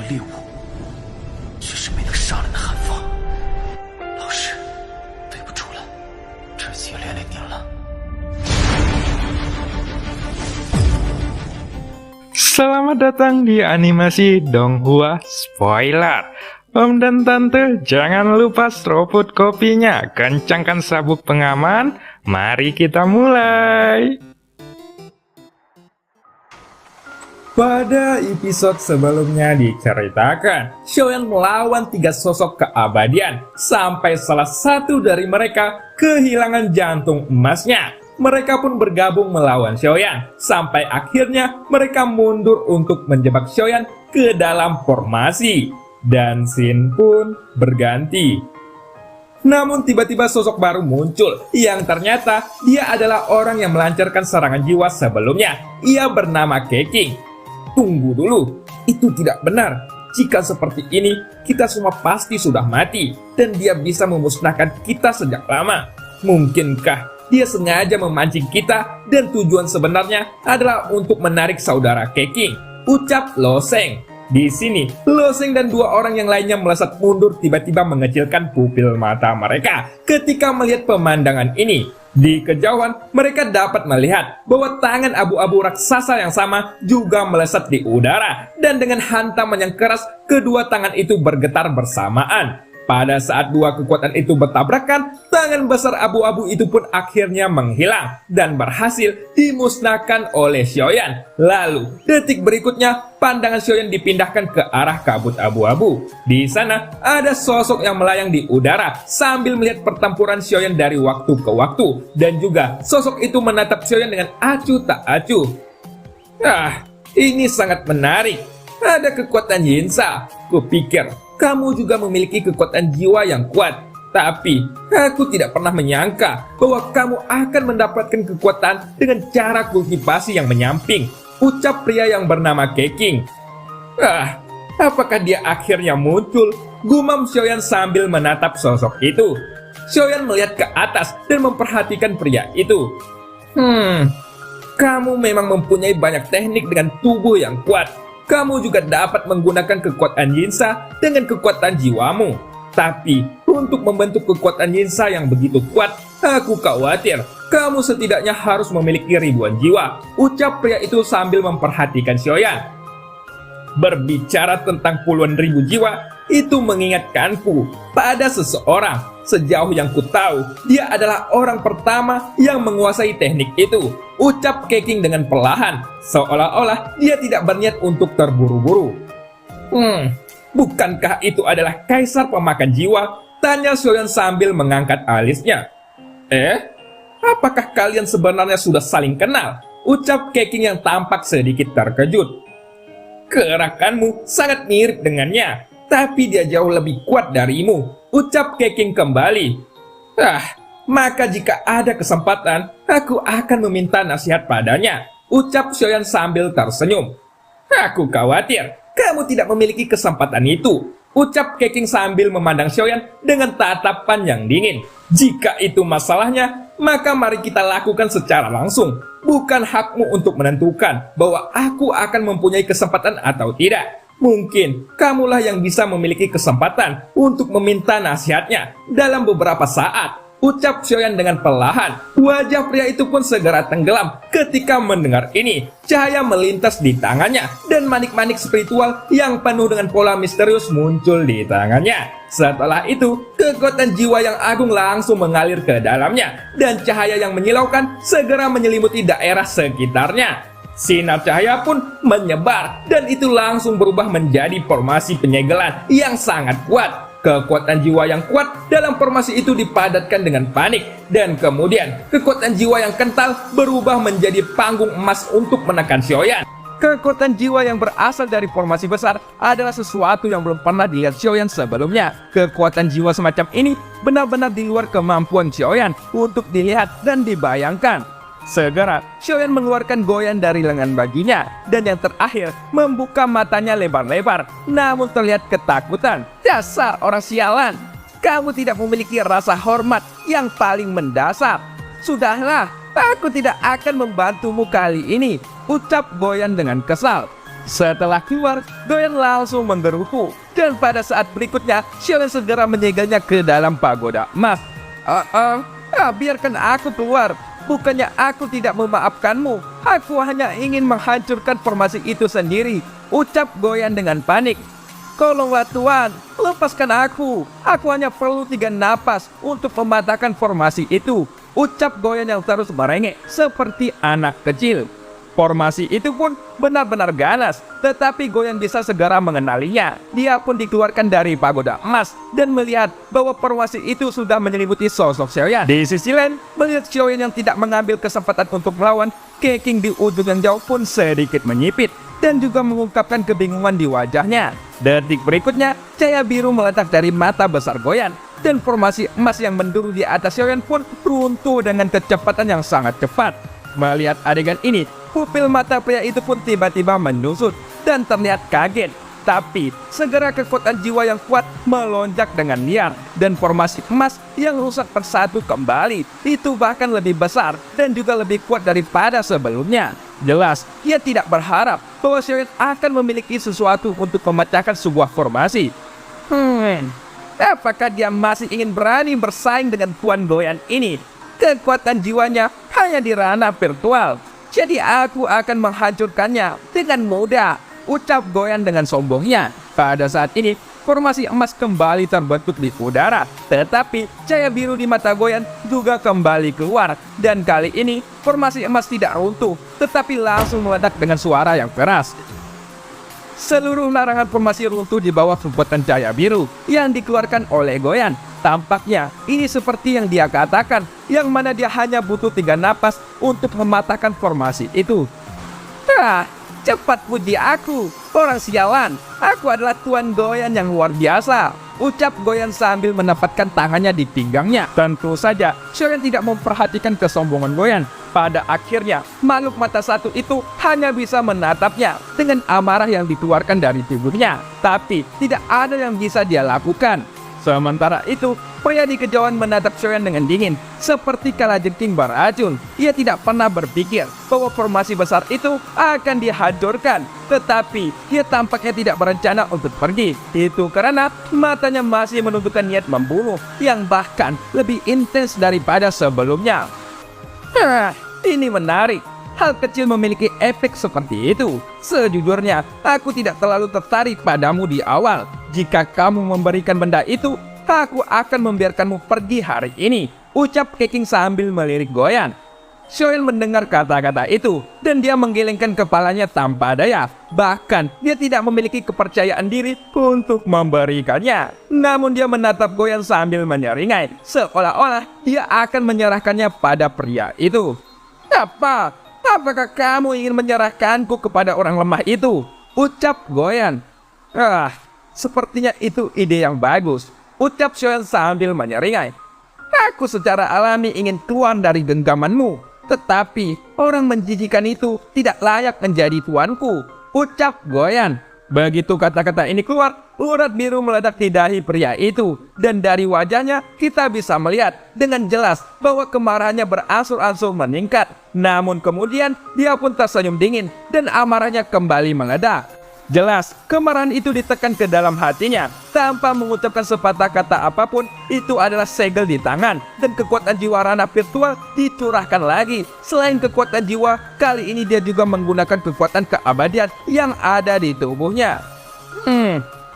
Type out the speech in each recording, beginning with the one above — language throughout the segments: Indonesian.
猎物，却是没能杀人的寒风。老师，对不住了，这次也连累您了。Selamat datang di animasi Donghua Spoiler. Om dan Tante, jangan lupa seruput kopinya, kencangkan sabuk pengaman, mari kita mulai. Pada episode sebelumnya diceritakan, Xiaoyan melawan 3 sosok keabadian, sampai salah satu dari mereka kehilangan jantung emasnya. Mereka pun bergabung melawan Xiaoyan, sampai akhirnya mereka mundur untuk menjebak Xiaoyan ke dalam formasi. Dan scene pun berganti. Namun tiba-tiba sosok baru muncul, yang ternyata dia adalah orang yang melancarkan serangan jiwa sebelumnya. Ia bernama Keqing. Tunggu dulu, itu tidak benar. Jika seperti ini, kita semua pasti sudah mati, dan dia bisa memusnahkan kita sejak lama. Mungkinkah dia sengaja memancing kita, dan tujuan sebenarnya adalah untuk menarik saudara Keqing? Ucap Lo Sheng. Di sini, Lo Sheng dan 2 orang yang lainnya melesat mundur, tiba-tiba mengecilkan pupil mata mereka ketika melihat pemandangan ini. Di kejauhan, mereka dapat melihat bahwa tangan abu-abu raksasa yang sama juga melesat di udara, dan dengan hantaman yang keras, kedua tangan itu bergetar bersamaan. Pada saat 2 kekuatan itu bertabrakan, tangan besar abu-abu itu pun akhirnya menghilang dan berhasil dimusnahkan oleh Xiaoyan. Lalu, detik berikutnya, pandangan Xiaoyan dipindahkan ke arah kabut abu-abu. Di sana, ada sosok yang melayang di udara sambil melihat pertempuran Xiaoyan dari waktu ke waktu. Dan juga, sosok itu menatap Xiaoyan dengan acuh tak acuh. Ini sangat menarik. Ada kekuatan Yinsa. Kupikir kamu juga memiliki kekuatan jiwa yang kuat. Tapi, aku tidak pernah menyangka bahwa kamu akan mendapatkan kekuatan dengan cara kultivasi yang menyamping. Ucap pria yang bernama Keqing. Apakah dia akhirnya muncul? Gumam Xiaoyan sambil menatap sosok itu. Xiaoyan melihat ke atas dan memperhatikan pria itu. Kamu memang mempunyai banyak teknik dengan tubuh yang kuat. Kamu juga dapat menggunakan kekuatan Yinsa dengan kekuatan jiwamu. Tapi, untuk membentuk kekuatan Yinsa yang begitu kuat, aku khawatir kamu setidaknya harus memiliki ribuan jiwa. Ucap pria itu sambil memperhatikan Xiaoyan. Berbicara tentang puluhan ribu jiwa, itu mengingatkanku pada seseorang. Sejauh yang ku tahu, dia adalah orang pertama yang menguasai teknik itu. Ucap Keqing dengan perlahan, seolah-olah dia tidak berniat untuk terburu-buru. Bukankah itu adalah kaisar pemakan jiwa? Tanya Xiaoyan sambil mengangkat alisnya. Apakah kalian sebenarnya sudah saling kenal? Ucap Keqing yang tampak sedikit terkejut. Gerakanmu sangat mirip dengannya, tapi dia jauh lebih kuat darimu. Ucap Keqing kembali. Maka jika ada kesempatan, aku akan meminta nasihat padanya. Ucap Xiaoyan sambil tersenyum. Aku khawatir kamu tidak memiliki kesempatan itu. Ucap Keqing sambil memandang Xiaoyan dengan tatapan yang dingin. Jika itu masalahnya, maka mari kita lakukan secara langsung. Bukan hakmu untuk menentukan bahwa aku akan mempunyai kesempatan atau tidak. Mungkin kamulah yang bisa memiliki kesempatan untuk meminta nasihatnya dalam beberapa saat. Ucap Xiaoyan dengan perlahan. Wajah pria itu pun segera tenggelam ketika mendengar ini. Cahaya melintas di tangannya dan manik-manik spiritual yang penuh dengan pola misterius muncul di tangannya. Setelah itu, kekuatan jiwa yang agung langsung mengalir ke dalamnya, dan cahaya yang menyilaukan segera menyelimuti daerah sekitarnya. Sinar cahaya pun menyebar, dan itu langsung berubah menjadi formasi penyegelan yang sangat kuat. Kekuatan jiwa yang kuat dalam formasi itu dipadatkan dengan panik, dan kemudian kekuatan jiwa yang kental berubah menjadi panggung emas untuk menekan Xiaoyan. Kekuatan jiwa yang berasal dari formasi besar adalah sesuatu yang belum pernah dilihat Xiaoyan sebelumnya. Kekuatan jiwa semacam ini benar-benar di luar kemampuan Xiaoyan untuk dilihat dan dibayangkan. Segera, Xiaoyan mengeluarkan goyan dari lengan bajunya, dan yang terakhir, membuka matanya lebar-lebar, namun terlihat ketakutan. Dasar orang sialan, kamu tidak memiliki rasa hormat yang paling mendasar. Sudahlah, aku tidak akan membantumu kali ini, ucap Goyan dengan kesal. Setelah keluar, Goyan langsung menggerutu. Dan pada saat berikutnya, Xiaoyan segera menyegelnya ke dalam pagoda emas. Biarkan aku keluar. Bukannya aku tidak memaafkanmu. Aku hanya ingin menghancurkan formasi itu sendiri, ucap Goyan dengan panik. Tolonglah Tuan, lepaskan aku. Aku hanya perlu 3 napas untuk mematahkan formasi itu, ucap Goyan yang terus merengek seperti anak kecil. Formasi itu pun benar-benar ganas, tetapi Goyan bisa segera mengenalinya. Dia pun dikeluarkan dari pagoda emas dan melihat bahwa formasi itu sudah menyelimuti sosok Xiaoyan. Di sisi lain, melihat Xiaoyan yang tidak mengambil kesempatan untuk melawan, Keqing di ujung yang jauh pun sedikit menyipit dan juga mengungkapkan kebingungan di wajahnya. Detik berikutnya, cahaya biru meletak dari mata besar Goyan dan formasi emas yang menduru di atas Xiaoyan pun runtuh dengan kecepatan yang sangat cepat. Melihat adegan ini, pupil mata pria itu pun tiba-tiba menusut dan terlihat kaget. Tapi segera kekuatan jiwa yang kuat melonjak dengan liar dan formasi emas yang rusak bersatu kembali. Itu bahkan lebih besar dan juga lebih kuat daripada sebelumnya. Jelas, ia tidak berharap bahwa Xiaoyan akan memiliki sesuatu untuk memecahkan sebuah formasi. Apakah dia masih ingin berani bersaing dengan Tuan Goyan ini? Kekuatan jiwanya hanya di ranah virtual. Jadi aku akan menghancurkannya dengan mudah, ucap Goyan dengan sombongnya. Pada saat ini, formasi emas kembali terbentuk di udara. Tetapi cahaya biru di mata Goyan juga kembali keluar. Dan kali ini, formasi emas tidak runtuh, tetapi langsung meledak dengan suara yang keras. Seluruh larangan formasi runtuh di bawah kekuatan cahaya biru yang dikeluarkan oleh Goyan. Tampaknya ini seperti yang dia katakan, yang mana dia hanya butuh 3 napas untuk mematahkan formasi itu. Cepat puji aku, orang sialan. Aku adalah Tuan Goyan yang luar biasa, ucap Goyan sambil menempatkan tangannya di pinggangnya. Tentu saja, Xiaoyan tidak memperhatikan kesombongan Goyan. Pada akhirnya, makhluk mata satu itu hanya bisa menatapnya dengan amarah yang dikeluarkan dari tubuhnya. Tapi tidak ada yang bisa dia lakukan. Sementara itu, pria di kejauhan menatap Xiaoyan dengan dingin, seperti kalajengking beracun. Ia tidak pernah berpikir bahwa formasi besar itu akan dihancurkan. Tetapi, ia tampaknya tidak berencana untuk pergi. Itu karena matanya masih menunjukkan niat membunuh, yang bahkan lebih intens daripada sebelumnya. Ini menarik. Hal kecil memiliki efek seperti itu. Sejujurnya, aku tidak terlalu tertarik padamu di awal. Jika kamu memberikan benda itu, aku akan membiarkanmu pergi hari ini, ucap Keqing sambil melirik Goyan. Xiaoyan mendengar kata-kata itu, dan dia menggelengkan kepalanya tanpa daya. Bahkan, dia tidak memiliki kepercayaan diri untuk memberikannya. Namun dia menatap Goyan sambil menyeringai, seolah-olah dia akan menyerahkannya pada pria itu. Apakah kamu ingin menyerahkanku kepada orang lemah itu? Ucap Goyan. Sepertinya itu ide yang bagus, ucap Xiaoyan sambil menyeringai. Aku secara alami ingin keluar dari genggamanmu, tetapi orang menjijikan itu tidak layak menjadi tuanku, ucap Goyan. Begitu kata-kata ini keluar, urat biru meledak di dahi pria itu. Dan dari wajahnya kita bisa melihat dengan jelas bahwa kemarahannya berangsur-angsur meningkat. Namun kemudian dia pun tersenyum dingin dan amarahnya kembali meledak. Jelas, kemarahan itu ditekan ke dalam hatinya. Tanpa mengucapkan sepatah kata apapun, itu adalah segel di tangan. Dan kekuatan jiwa ranah virtual dicurahkan lagi. Selain kekuatan jiwa, kali ini dia juga menggunakan kekuatan keabadian yang ada di tubuhnya.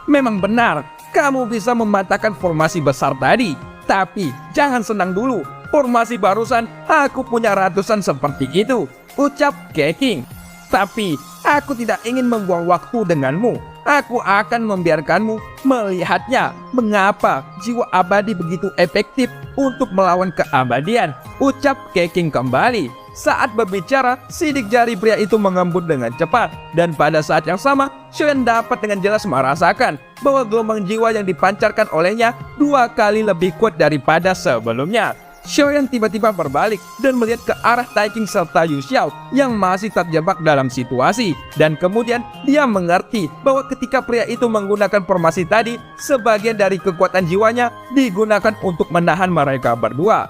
Memang benar, kamu bisa mematahkan formasi besar tadi. Tapi, jangan senang dulu. Formasi barusan, aku punya ratusan seperti itu, ucap Keqing. Tapi, aku tidak ingin membuang waktu denganmu. Aku akan membiarkanmu melihatnya. Mengapa jiwa abadi begitu efektif untuk melawan keabadian, ucap Keqing kembali. Saat berbicara, sidik jari pria itu mengembut dengan cepat. Dan pada saat yang sama, Xiaoyan dapat dengan jelas merasakan bahwa gelombang jiwa yang dipancarkan olehnya 2 kali lebih kuat daripada sebelumnya. Xiaoyan tiba-tiba berbalik dan melihat ke arah Taiqing serta Yu Xiao yang masih terjebak dalam situasi. Dan kemudian dia mengerti bahwa ketika pria itu menggunakan formasi tadi, sebagian dari kekuatan jiwanya digunakan untuk menahan mereka berdua.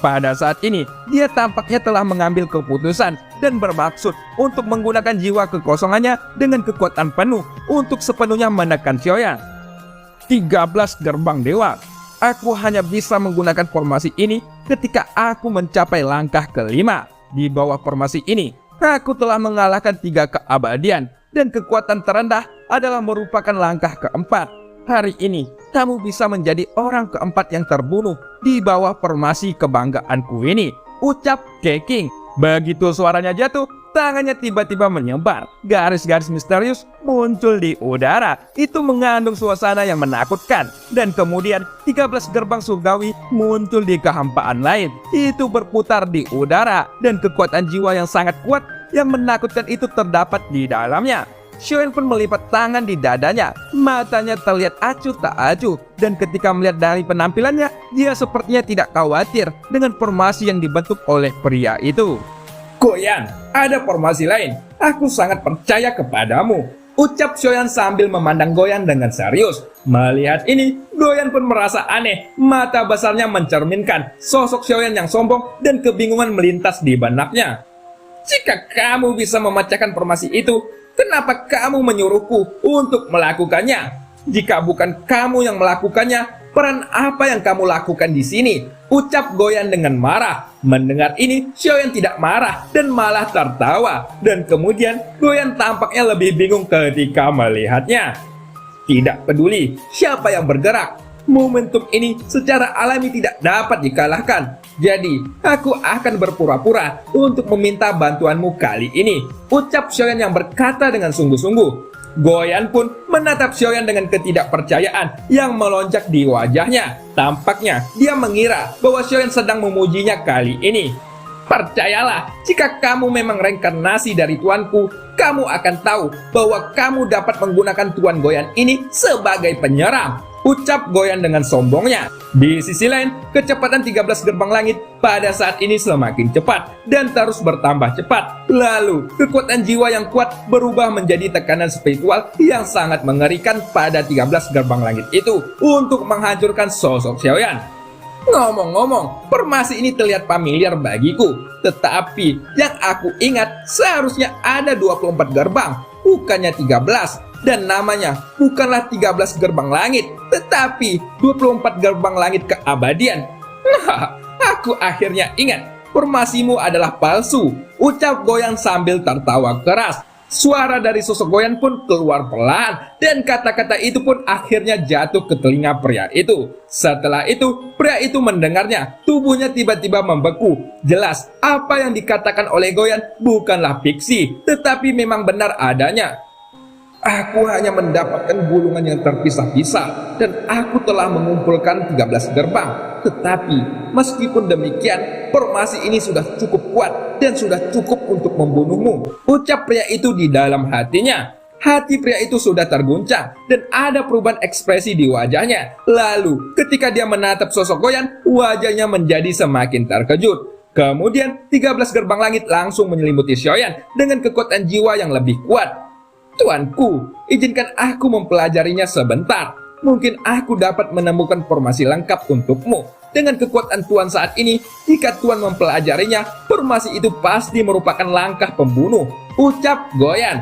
Pada saat ini, dia tampaknya telah mengambil keputusan dan bermaksud untuk menggunakan jiwa kekosongannya dengan kekuatan penuh untuk sepenuhnya menekan Xiaoyan. 13 gerbang dewa. Aku hanya bisa menggunakan formasi ini ketika aku mencapai langkah kelima. Di bawah formasi ini, aku telah mengalahkan 3 keabadian dan kekuatan terendah adalah merupakan langkah keempat. Hari ini, kamu bisa menjadi orang keempat yang terbunuh di bawah formasi kebanggaanku ini, ucap Keqing. Begitu suaranya jatuh, tangannya tiba-tiba menyebar. Garis-garis misterius muncul di udara. Itu mengandung suasana yang menakutkan. Dan kemudian 13 gerbang surgawi muncul di kehampaan lain. Itu berputar di udara. Dan kekuatan jiwa yang sangat kuat yang menakutkan itu terdapat di dalamnya. Xiaoyan pun melipat tangan di dadanya. Matanya terlihat acuh tak acuh. Dan ketika melihat dari penampilannya, dia sepertinya tidak khawatir dengan formasi yang dibentuk oleh pria itu. Goyan, ada formasi lain. Aku sangat percaya kepadamu, ucap Xiaoyan sambil memandang Goyan dengan serius. Melihat ini, Goyan pun merasa aneh. Mata besarnya mencerminkan sosok Xiaoyan yang sombong dan kebingungan melintas di benaknya. Jika kamu bisa memecahkan formasi itu, kenapa kamu menyuruhku untuk melakukannya? Jika bukan kamu yang melakukannya, peran apa yang kamu lakukan di sini? Ucap Goyan dengan marah. Mendengar ini, Xiaoyan tidak marah dan malah tertawa. Dan kemudian, Goyan tampaknya lebih bingung ketika melihatnya. Tidak peduli siapa yang bergerak, momentum ini secara alami tidak dapat dikalahkan. Jadi, aku akan berpura-pura untuk meminta bantuanmu kali ini, ucap Xiaoyan yang berkata dengan sungguh-sungguh. Goyan pun menatap Xiaoyan dengan ketidakpercayaan yang melonjak di wajahnya. Tampaknya dia mengira bahwa Xiaoyan sedang memujinya kali ini. Percayalah, jika kamu memang reinkarnasi dari tuanku, kamu akan tahu bahwa kamu dapat menggunakan tuan Goyan ini sebagai penyerang, ucap Goyan dengan sombongnya. Di sisi lain, kecepatan 13 gerbang langit pada saat ini semakin cepat dan terus bertambah cepat. Lalu, kekuatan jiwa yang kuat berubah menjadi tekanan spiritual yang sangat mengerikan pada 13 gerbang langit itu untuk menghancurkan sosok Xiaoyan. Ngomong-ngomong, formasi ini terlihat familiar bagiku. Tetapi, yang aku ingat seharusnya ada 24 gerbang, bukannya 13. Dan namanya bukanlah 13 gerbang langit, tetapi 24 gerbang langit keabadian. Nah, aku akhirnya ingat, formasimu adalah palsu, ucap Goyan sambil tertawa keras. Suara dari sosok Goyan pun keluar pelan, dan kata-kata itu pun akhirnya jatuh ke telinga pria itu. Setelah itu, pria itu mendengarnya, tubuhnya tiba-tiba membeku. Jelas, apa yang dikatakan oleh Goyan bukanlah fiksi, tetapi memang benar adanya. Aku hanya mendapatkan gulungan yang terpisah-pisah dan aku telah mengumpulkan 13 gerbang. Tetapi meskipun demikian, formasi ini sudah cukup kuat dan sudah cukup untuk membunuhmu, ucap pria itu di dalam hatinya. Hati pria itu sudah terguncang dan ada perubahan ekspresi di wajahnya. Lalu ketika dia menatap sosok Goyan, wajahnya menjadi semakin terkejut. Kemudian 13 gerbang langit langsung menyelimuti Xiaoyan dengan kekuatan jiwa yang lebih kuat. Tuanku, izinkan aku mempelajarinya sebentar. Mungkin aku dapat menemukan formasi lengkap untukmu. Dengan kekuatan Tuan saat ini, jika Tuan mempelajarinya, formasi itu pasti merupakan langkah pembunuh, ucap Goyan.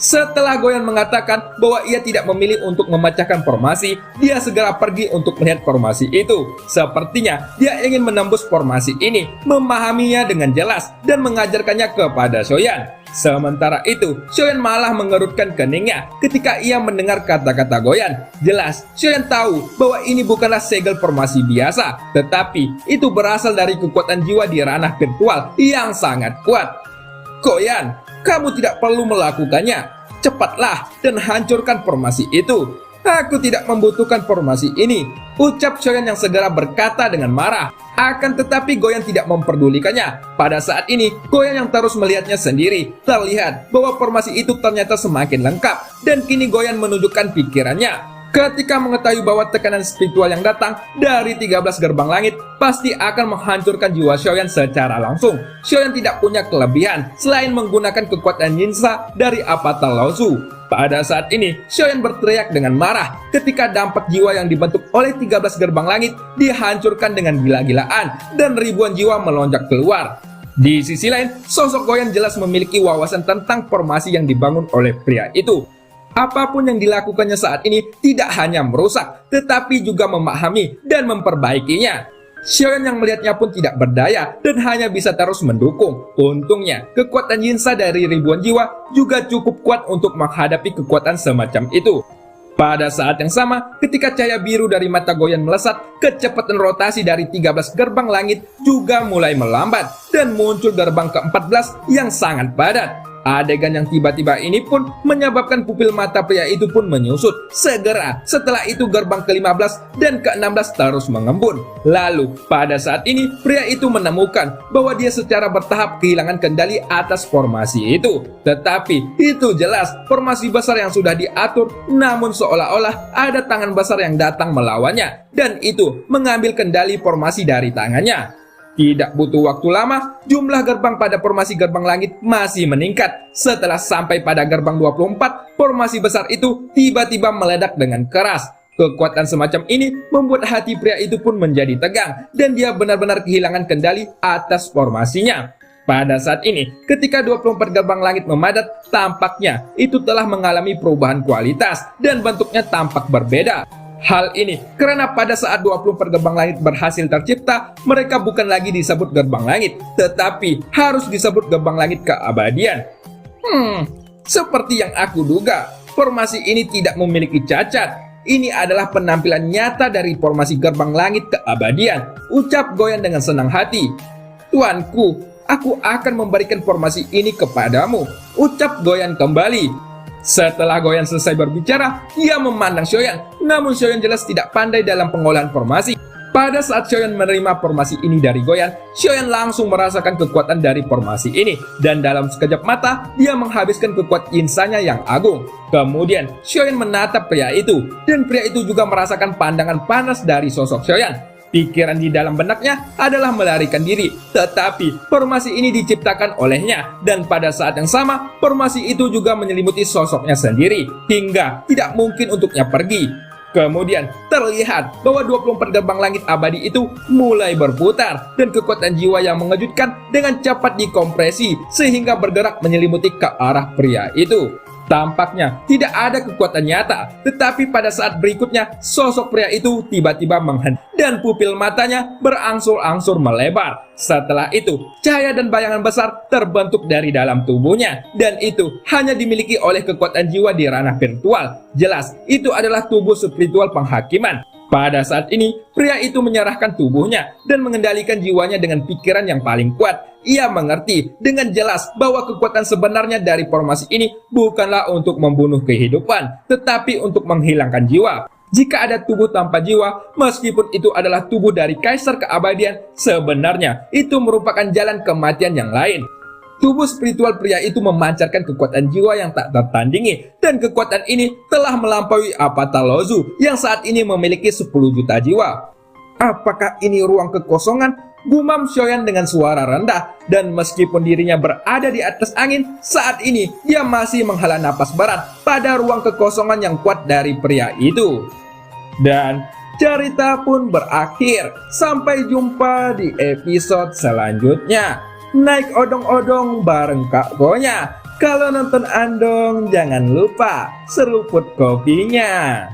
Setelah Goyan mengatakan bahwa ia tidak memilih untuk memecahkan formasi, dia segera pergi untuk melihat formasi itu. Sepertinya dia ingin menembus formasi ini, memahaminya dengan jelas, dan mengajarkannya kepada Xiaoyan. Sementara itu, Xiaoyan malah mengerutkan keningnya ketika ia mendengar kata-kata Goyan. Jelas, Xiaoyan tahu bahwa ini bukanlah segel formasi biasa, tetapi itu berasal dari kekuatan jiwa di ranah virtual yang sangat kuat. Goyan, kamu tidak perlu melakukannya. Cepatlah dan hancurkan formasi itu. Aku tidak membutuhkan formasi ini, ucap Xiaoyan yang segera berkata dengan marah. Akan tetapi Goyan tidak memperdulikannya. Pada saat ini, Goyan yang terus melihatnya sendiri. Terlihat bahwa formasi itu ternyata semakin lengkap. Dan kini Goyan menunjukkan pikirannya. Ketika mengetahui bahwa tekanan spiritual yang datang dari 13 gerbang langit pasti akan menghancurkan jiwa Xiaoyan secara langsung, Xiaoyan tidak punya kelebihan selain menggunakan kekuatan Yinsa dari Avatar Laozu. Pada saat ini, Xiaoyan berteriak dengan marah ketika dampak jiwa yang dibentuk oleh 13 gerbang langit dihancurkan dengan gila-gilaan dan ribuan jiwa melonjak keluar. Di sisi lain, sosok Goyan jelas memiliki wawasan tentang formasi yang dibangun oleh pria itu. Apapun yang dilakukannya saat ini tidak hanya merusak, tetapi juga memahami dan memperbaikinya. Xiaoyan yang melihatnya pun tidak berdaya dan hanya bisa terus mendukung. Untungnya, kekuatan Yinsa dari ribuan jiwa juga cukup kuat untuk menghadapi kekuatan semacam itu. Pada saat yang sama, ketika cahaya biru dari mata Goyan melesat, kecepatan rotasi dari 13 gerbang langit juga mulai melambat dan muncul gerbang ke-14 yang sangat padat. Adegan yang tiba-tiba ini pun menyebabkan pupil mata pria itu pun menyusut. Segera setelah itu gerbang ke-15 dan ke-16 terus mengembun. Lalu pada saat ini pria itu menemukan bahwa dia secara bertahap kehilangan kendali atas formasi itu. Tetapi itu jelas formasi besar yang sudah diatur, namun seolah-olah ada tangan besar yang datang melawannya, dan itu mengambil kendali formasi dari tangannya. Tidak butuh waktu lama, jumlah gerbang pada formasi gerbang langit masih meningkat. Setelah sampai pada gerbang 24, formasi besar itu tiba-tiba meledak dengan keras. Kekuatan semacam ini membuat hati pria itu pun menjadi tegang, dan dia benar-benar kehilangan kendali atas formasinya. Pada saat ini, ketika 24 gerbang langit memadat, tampaknya itu telah mengalami perubahan kualitas, dan bentuknya tampak berbeda. Hal ini karena pada saat 24 gerbang langit berhasil tercipta, mereka bukan lagi disebut gerbang langit, tetapi harus disebut gerbang langit keabadian. Seperti yang aku duga, formasi ini tidak memiliki cacat. Ini adalah penampilan nyata dari formasi gerbang langit keabadian, ucap Goyan dengan senang hati. Tuanku, aku akan memberikan formasi ini kepadamu, ucap Goyan kembali. Setelah Goyan selesai berbicara, dia memandang Xiaoyan, namun Xiaoyan jelas tidak pandai dalam pengolahan formasi. Pada saat Xiaoyan menerima formasi ini dari Goyan, Xiaoyan langsung merasakan kekuatan dari formasi ini, dan dalam sekejap mata, dia menghabiskan kekuatan Yinsanya yang agung. Kemudian, Xiaoyan menatap pria itu, dan pria itu juga merasakan pandangan panas dari sosok Xiaoyan. Pikiran di dalam benaknya adalah melarikan diri, tetapi formasi ini diciptakan olehnya, dan pada saat yang sama, formasi itu juga menyelimuti sosoknya sendiri, hingga tidak mungkin untuknya pergi. Kemudian, terlihat bahwa 24 gerbang langit abadi itu mulai berputar, dan kekuatan jiwa yang mengejutkan dengan cepat dikompresi, sehingga bergerak menyelimuti ke arah pria itu. Tampaknya tidak ada kekuatan nyata, tetapi pada saat berikutnya sosok pria itu tiba-tiba menghenti dan pupil matanya berangsur-angsur melebar. Setelah itu, cahaya dan bayangan besar terbentuk dari dalam tubuhnya, dan itu hanya dimiliki oleh kekuatan jiwa di ranah virtual. Jelas, itu adalah tubuh spiritual penghakiman. Pada saat ini, pria itu menyerahkan tubuhnya dan mengendalikan jiwanya dengan pikiran yang paling kuat. Ia mengerti dengan jelas bahwa kekuatan sebenarnya dari formasi ini bukanlah untuk membunuh kehidupan, tetapi untuk menghilangkan jiwa. Jika ada tubuh tanpa jiwa, meskipun itu adalah tubuh dari Kaisar Keabadian, sebenarnya itu merupakan jalan kematian yang lain. Tubuh spiritual pria itu memancarkan kekuatan jiwa yang tak tertandingi, dan kekuatan ini telah melampaui Avatar Laozu yang saat ini memiliki 10 juta jiwa. Apakah ini ruang kekosongan? Gumam Xiaoyan dengan suara rendah, dan meskipun dirinya berada di atas angin, saat ini dia masih menghela napas berat pada ruang kekosongan yang kuat dari pria itu. Dan cerita pun berakhir. Sampai jumpa di episode selanjutnya. Naik odong-odong bareng Kak Gonya. Kalau nonton Andong, jangan lupa seruput kopinya.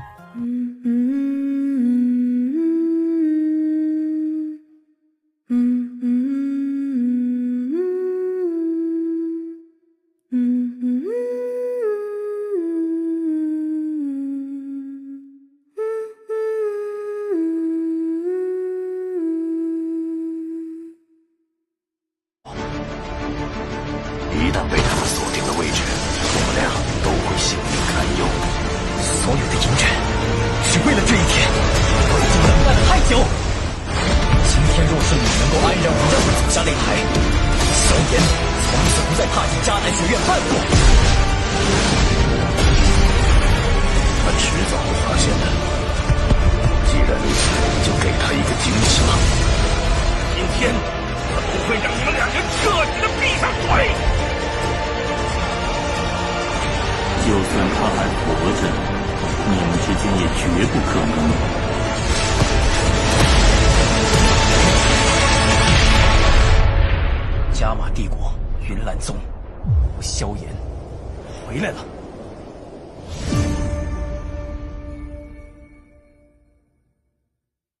迟早会发现的。既然如此，就给他一个惊喜吧。今天我不会让你们两人彻底的闭上嘴。就算他还活着，你们之间也绝不可能。加玛帝国云岚宗，萧炎回来了。